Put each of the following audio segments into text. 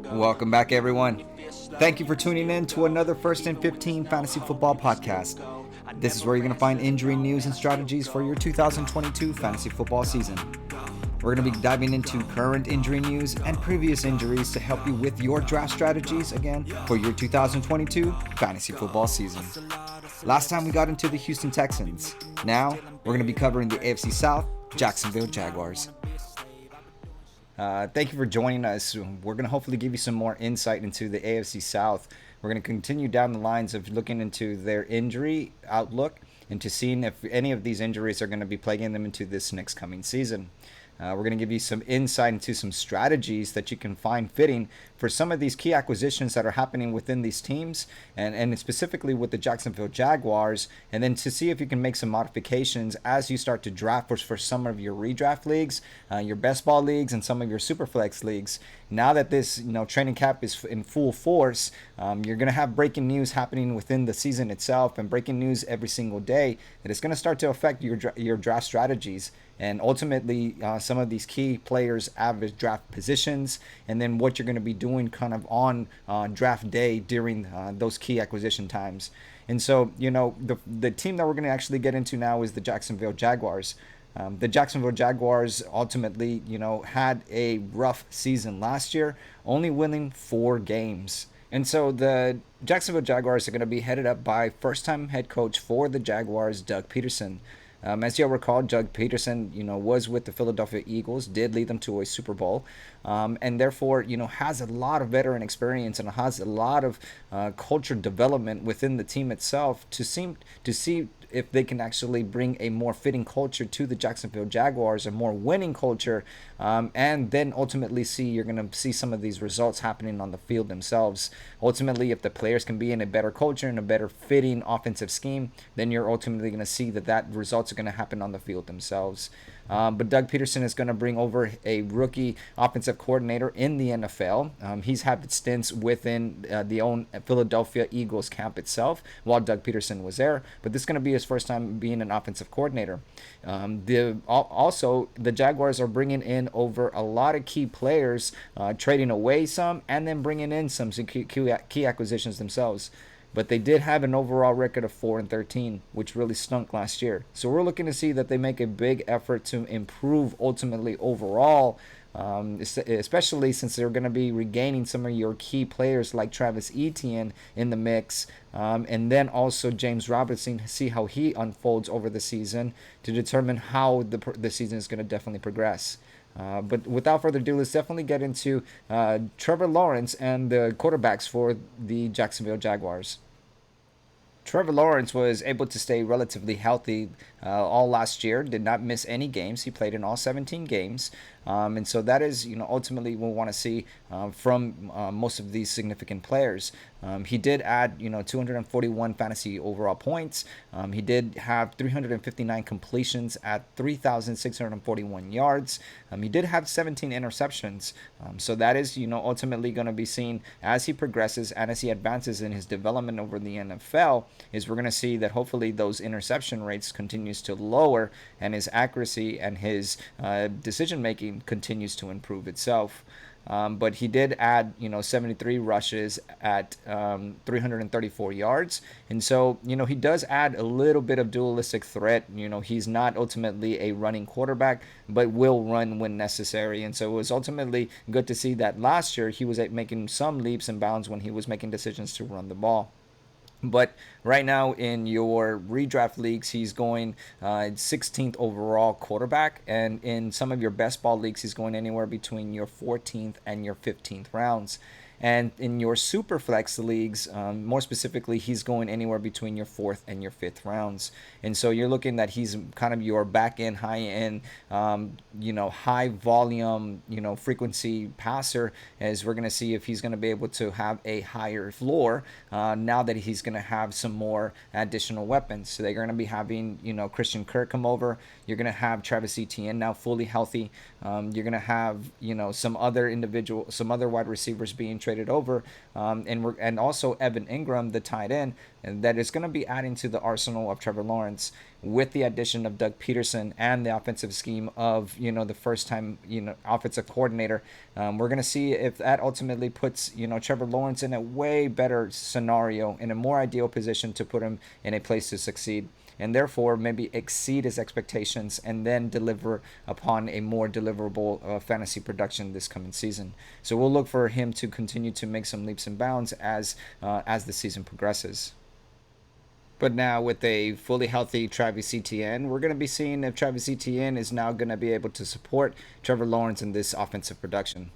Welcome back, everyone. Thank you for tuning in to another First and 15 Fantasy Football Podcast. This is where you're going to find injury news and strategies for your 2022 fantasy football season. We're going to be diving into current injury news and previous injuries to help you with your draft strategies again for your 2022 fantasy football season. Last time we got into the Houston Texans. Now we're going to be covering the AFC South, Jacksonville Jaguars. Thank you for joining us. We're going to hopefully give you some more insight into the AFC South. We're going to continue down the lines of looking into their injury outlook and to seeing if any of these injuries are going to be plaguing them into this next coming season. We're going to give you some insight into some strategies that you can find fitting for some of these key acquisitions that are happening within these teams and specifically with the Jacksonville Jaguars, and then to see if you can make some modifications as you start to draft for some of your redraft leagues, your best ball leagues, and some of your superflex leagues. Now that this training camp is in full force, you're going to have breaking news happening within the season itself and breaking news every single day that is going to start to affect your draft strategies. And ultimately, some of these key players' average draft positions, and then what you're going to be doing kind of on draft day during those key acquisition times. And so, the team that we're going to actually get into now is the Jacksonville Jaguars. The Jacksonville Jaguars ultimately, had a rough season last year, only winning 4 games. And so the Jacksonville Jaguars are going to be headed up by first-time head coach for the Jaguars, Doug Peterson. As you'll recall, Doug Peterson, was with the Philadelphia Eagles, did lead them to a Super Bowl, and therefore, has a lot of veteran experience and has a lot of culture development within the team itself to see if they can actually bring a more fitting culture to the Jacksonville Jaguars, a more winning culture, and then ultimately you're going to see some of these results happening on the field themselves. Ultimately, if the players can be in a better culture and a better fitting offensive scheme, then you're ultimately going to see that results are going to happen on the field themselves. But Doug Peterson is going to bring over a rookie offensive coordinator in the NFL. He's had stints within the own Philadelphia Eagles camp itself while Doug Peterson was there, but this is going to be his first time being an offensive coordinator. Also, the Jaguars are bringing in over a lot of key players, trading away some, and then bringing in some key acquisitions themselves. But they did have an overall record of 4-13, which really stunk last year. So we're looking to see that they make a big effort to improve ultimately overall, especially since they're going to be regaining some of your key players like Travis Etienne in the mix, and then also James Robinson, see how he unfolds over the season to determine how the season is going to definitely progress. But without further ado, let's definitely get into Trevor Lawrence and the quarterbacks for the Jacksonville Jaguars. Trevor Lawrence was able to stay relatively healthy all last year, did not miss any games. He played in all 17 games. And so that is, ultimately we want to see from most of these significant players. He did add, 241 fantasy overall points. He did have 359 completions at 3,641 yards. He did have 17 interceptions. So that is, ultimately going to be seen as he progresses and as he advances in his development over the NFL, is we're going to see that hopefully those interception rates continues to lower and his accuracy and his decision making continues to improve itself. But he did add, 73 rushes at 334 yards. And so, he does add a little bit of dualistic threat. He's not ultimately a running quarterback, but will run when necessary. And so it was ultimately good to see that last year he was making some leaps and bounds when he was making decisions to run the ball. But right now in your redraft leagues, he's going 16th overall quarterback. And in some of your best ball leagues, he's going anywhere between your 14th and your 15th rounds. And in your super flex leagues, more specifically, he's going anywhere between your 4th and your 5th rounds. And so you're looking that he's kind of your back end, high end, high volume, frequency passer, as we're going to see if he's going to be able to have a higher floor now that he's going to have some more additional weapons. So they're going to be having, Christian Kirk come over. You're going to have Travis Etienne now fully healthy. You're going to have, some other wide receivers being traded over, and also Evan Engram, the tight end, and that is going to be adding to the arsenal of Trevor Lawrence with the addition of Doug Peterson and the offensive scheme of the first time offensive coordinator. We're going to see if that ultimately puts Trevor Lawrence in a way better scenario, in a more ideal position to put him in a place to succeed, and therefore maybe exceed his expectations and then deliver upon a more deliverable fantasy production this coming season. So we'll look for him to continue to make some leaps and bounds as the season progresses. But now with a fully healthy Travis Etienne, we're going to be seeing if Travis Etienne is now going to be able to support Trevor Lawrence in this offensive production.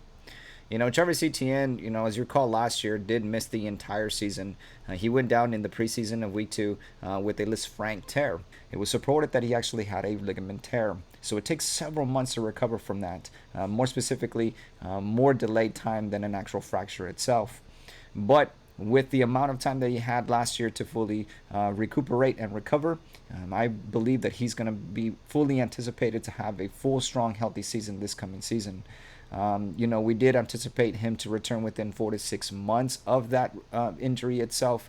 Travis Etienne, as you recall last year, did miss the entire season. He went down in the preseason of week 2 with a Lisfranc tear. It was reported that he actually had a ligament tear. So it takes several months to recover from that. More specifically, more delayed time than an actual fracture itself. But with the amount of time that he had last year to fully recuperate and recover, I believe that he's going to be fully anticipated to have a full, strong, healthy season this coming season. We did anticipate him to return within 4 to 6 months of that injury itself.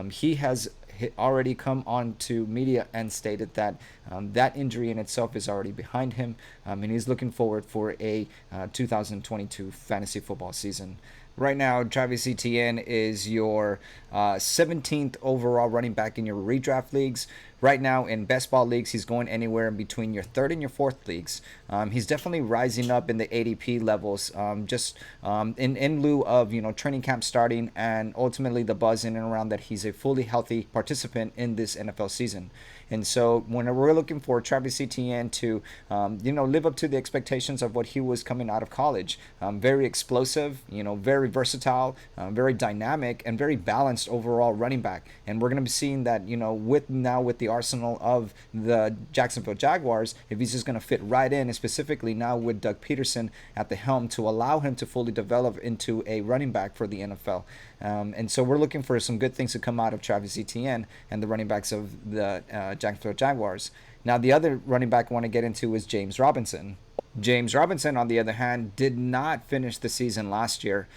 He has already come on to media and stated that that injury in itself is already behind him, and he's looking forward for a 2022 fantasy football season. Right now, Travis Etienne is your 17th overall running back in your redraft leagues. Right now, in best ball leagues, he's going anywhere in between your third and your fourth leagues. He's definitely rising up in the ADP levels, just in lieu of training camp starting, and ultimately the buzz in and around that he's a fully healthy participant in this NFL season. And so when we're looking for Travis Etienne to, live up to the expectations of what he was coming out of college, very explosive, very versatile, very dynamic, and very balanced overall running back. And we're going to be seeing that, with the arsenal of the Jacksonville Jaguars, if he's just going to fit right in, and specifically now with Doug Peterson at the helm to allow him to fully develop into a running back for the NFL. And so we're looking for some good things to come out of Travis Etienne and the running backs of the Jacksonville Jaguars. Now, the other running back I want to get into is James Robinson. James Robinson, on the other hand, did not finish the season last year.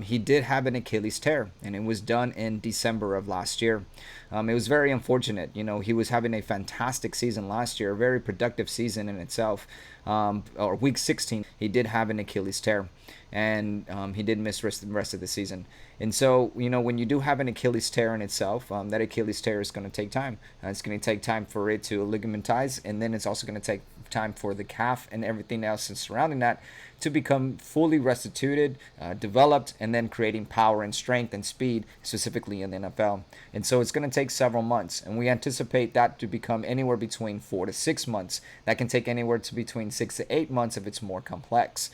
He did have an Achilles tear, and it was done in December of last year. It was very unfortunate. He was having a fantastic season last year, a very productive season in itself. Or week 16, he did have an Achilles tear, and he did miss the rest of the season. And so, when you do have an Achilles tear in itself, that Achilles tear is going to take time. It's going to take time for it to ligamentize, and then it's also going to take time for the calf and everything else surrounding that to become fully restituted, developed, and then creating power and strength and speed, specifically in the NFL. And so it's going to take several months, and we anticipate that to become anywhere between 4 to 6 months. That can take anywhere to between 6 to 8 months if it's more complex.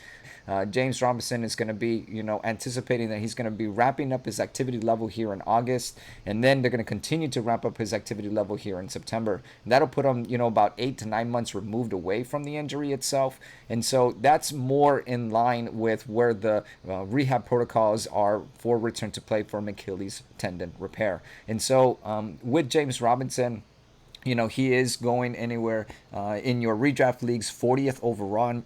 James Robinson is going to be, anticipating that he's going to be wrapping up his activity level here in August, and then they're going to continue to wrap up his activity level here in September. And that'll put him, about 8 to 9 months removed away from the injury itself. And so that's more in line with where the rehab protocols are for return to play for Achilles tendon repair. And so with James Robinson, he is going anywhere in your redraft leagues 40th overall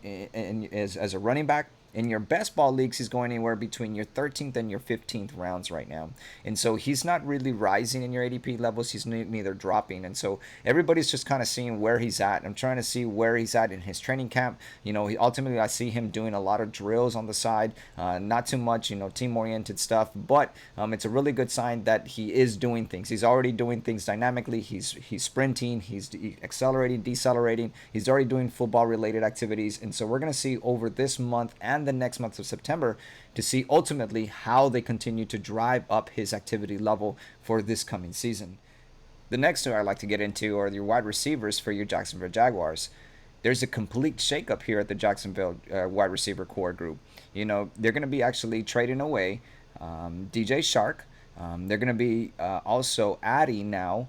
as a running back. In your best ball leagues, he's going anywhere between your 13th and your 15th rounds right now. And so he's not really rising in your ADP levels. He's neither dropping. And so everybody's just kind of seeing where he's at. I'm trying to see where he's at in his training camp. Ultimately, I see him doing a lot of drills on the side. Not too much, team-oriented stuff. But it's a really good sign that he is doing things. He's already doing things dynamically. He's sprinting. He's accelerating, decelerating. He's already doing football-related activities. And so we're going to see over this month and the next month of September to see ultimately how they continue to drive up his activity level for this coming season. The next two I'd like to get into are your wide receivers for your Jacksonville Jaguars. There's a complete shakeup here at the Jacksonville wide receiver core group. They're going to be actually trading away DJ Shark. They're going to be also adding now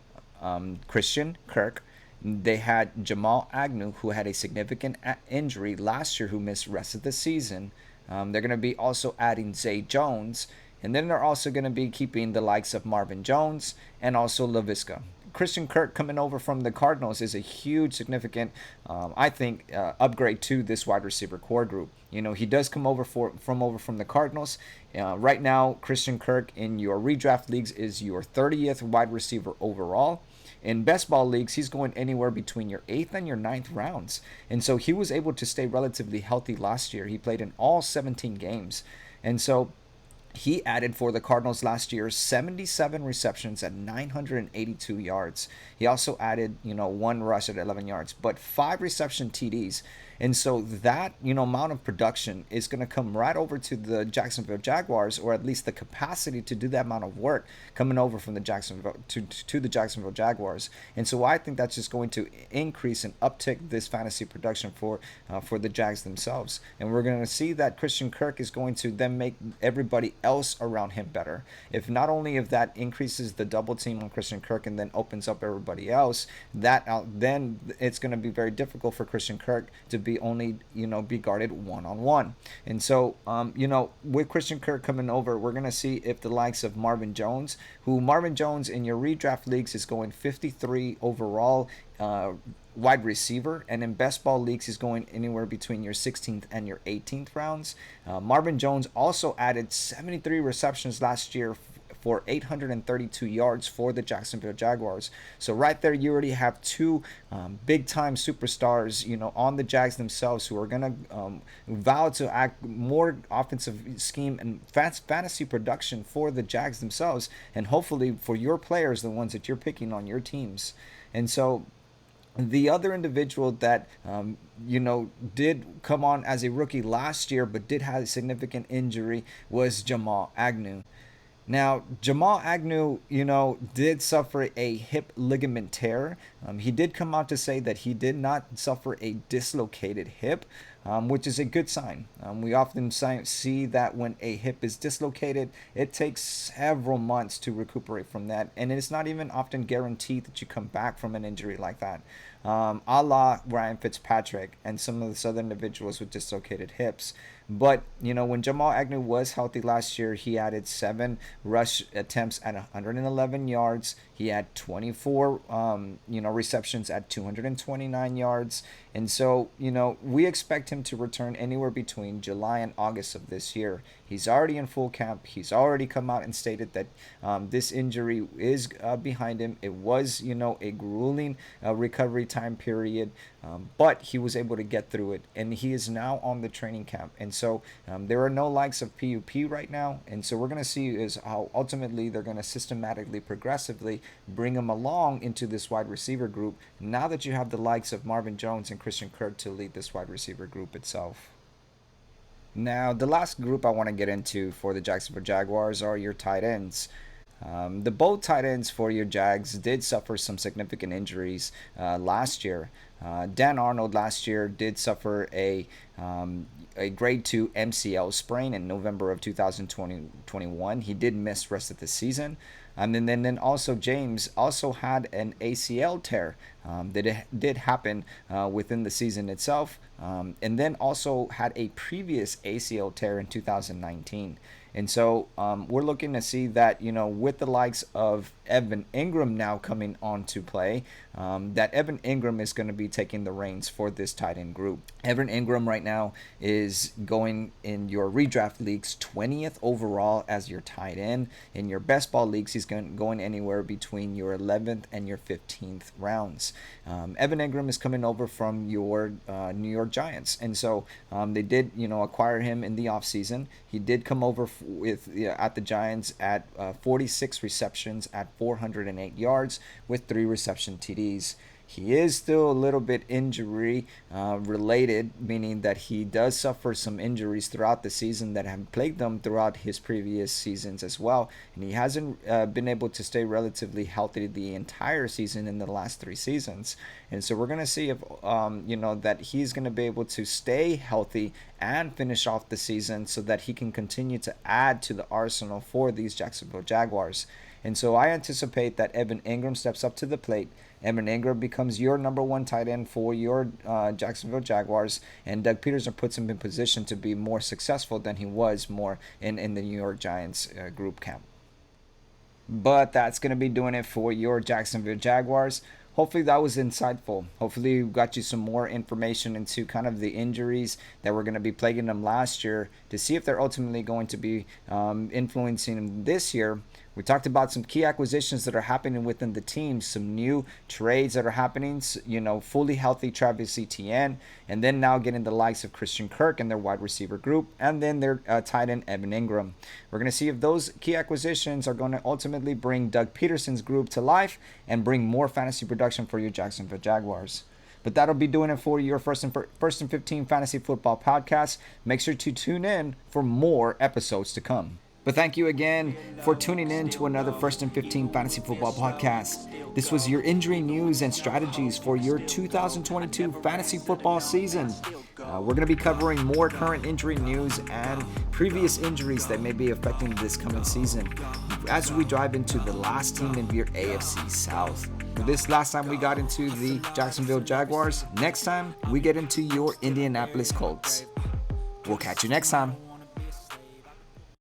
Christian Kirk. They had Jamal Agnew, who had a significant injury last year, who missed rest of the season. They're going to be also adding Zay Jones. And then they're also going to be keeping the likes of Marvin Jones and also Laviska Christian Kirk coming over from the Cardinals is a huge, significant, I think, upgrade to this wide receiver core group. He does come over from the Cardinals. Right now, Christian Kirk in your redraft leagues is your 30th wide receiver overall. In best ball leagues, he's going anywhere between your 8th and your ninth rounds. And so he was able to stay relatively healthy last year. He played in all 17 games. And so he added for the Cardinals last year 77 receptions at 982 yards. He also added, one rush at 11 yards, but 5 reception TDs. And so that, amount of production is going to come right over to the Jacksonville Jaguars, or at least the capacity to do that amount of work coming over from the Jacksonville to the Jacksonville Jaguars. And so I think that's just going to increase and uptick this fantasy production for the Jags themselves. And we're going to see that Christian Kirk is going to then make everybody else around him better. If not only if that increases the double team on Christian Kirk and then opens up everybody else, then it's going to be very difficult for Christian Kirk to be only be guarded one-on-one. And so with Christian Kirk coming over, we're going to see if the likes of Marvin Jones in your redraft leagues is going 53 overall wide receiver, and in best ball leagues he's going anywhere between your 16th and your 18th rounds. Marvin Jones also added 73 receptions last year for 832 yards for the Jacksonville Jaguars. So right there, you already have two big-time superstars, on the Jags themselves, who are going to vow to act more offensive scheme and fantasy production for the Jags themselves, and hopefully for your players, the ones that you're picking on your teams. And so the other individual that did come on as a rookie last year but did have a significant injury was Jamal Agnew. Now, Jamal Agnew, did suffer a hip ligament tear. He did come out to say that he did not suffer a dislocated hip, which is a good sign. We often see that when a hip is dislocated, it takes several months to recuperate from that. And it's not even often guaranteed that you come back from an injury like that. A la Ryan Fitzpatrick and some of the other individuals with dislocated hips. But, when Jamal Agnew was healthy last year, he added 7 rush attempts at 111 yards. He had 24, receptions at 229 yards. And so, we expect him to return anywhere between July and August of this year. He's already in full camp. He's already come out and stated that this injury is behind him. It was, a grueling recovery time period, but he was able to get through it. And he is now on the training camp. And so there are no likes of PUP right now. And so we're going to see is how ultimately they're going to systematically, progressively bring him along into this wide receiver group now that you have the likes of Marvin Jones and Christian Kirk to lead this wide receiver group itself. Now, the last group I want to get into for the Jacksonville Jaguars are your tight ends. The both tight ends for your Jags did suffer some significant injuries last year. Dan Arnold last year did suffer a grade 2 MCL sprain in November of 2021. He did miss rest of the season. And then also James also had an ACL tear that it did happen within the season itself, and then also had a previous ACL tear in 2019. And so we're looking to see that, with the likes of Evan Engram now coming on to play, that Evan Engram is going to be taking the reins for this tight end group. Evan Engram right now is going in your redraft leagues 20th overall as your tight end. In your best ball leagues, he's going anywhere between your 11th and your 15th rounds. Evan Engram is coming over from your New York Giants. And so they did, acquire him in the offseason. He did come over at the Giants at 46 receptions at 408 yards with 3 reception TDs. He is still a little bit injury related, meaning that he does suffer some injuries throughout the season that have plagued him throughout his previous seasons as well. And he hasn't been able to stay relatively healthy the entire season in the last 3 seasons. And so we're going to see if, that he's going to be able to stay healthy and finish off the season so that he can continue to add to the arsenal for these Jacksonville Jaguars. And so I anticipate that Evan Engram steps up to the plate. Evan Engram becomes your number 1 tight end for your Jacksonville Jaguars, and Doug Peterson puts him in position to be more successful than he was more in the New York Giants group camp. But that's going to be doing it for your Jacksonville Jaguars. Hopefully that was insightful. Hopefully we got you some more information into kind of the injuries that were going to be plaguing them last year to see if they're ultimately going to be influencing them this year. We talked about some key acquisitions that are happening within the team, some new trades that are happening, fully healthy Travis Etienne, and then now getting the likes of Christian Kirk and their wide receiver group, and then their tight end Evan Engram. We're going to see if those key acquisitions are going to ultimately bring Doug Peterson's group to life and bring more fantasy production for your Jacksonville Jaguars. But that'll be doing it for your first and 15 fantasy football podcast. Make sure to tune in for more episodes to come. But thank you again for tuning in to another First and 15 Fantasy Football Podcast. This was your injury news and strategies for your 2022 fantasy football season. We're going to be covering more current injury news and previous injuries that may be affecting this coming season as we dive into the last team in your AFC South. This last time we got into the Jacksonville Jaguars. Next time we get into your Indianapolis Colts. We'll catch you next time.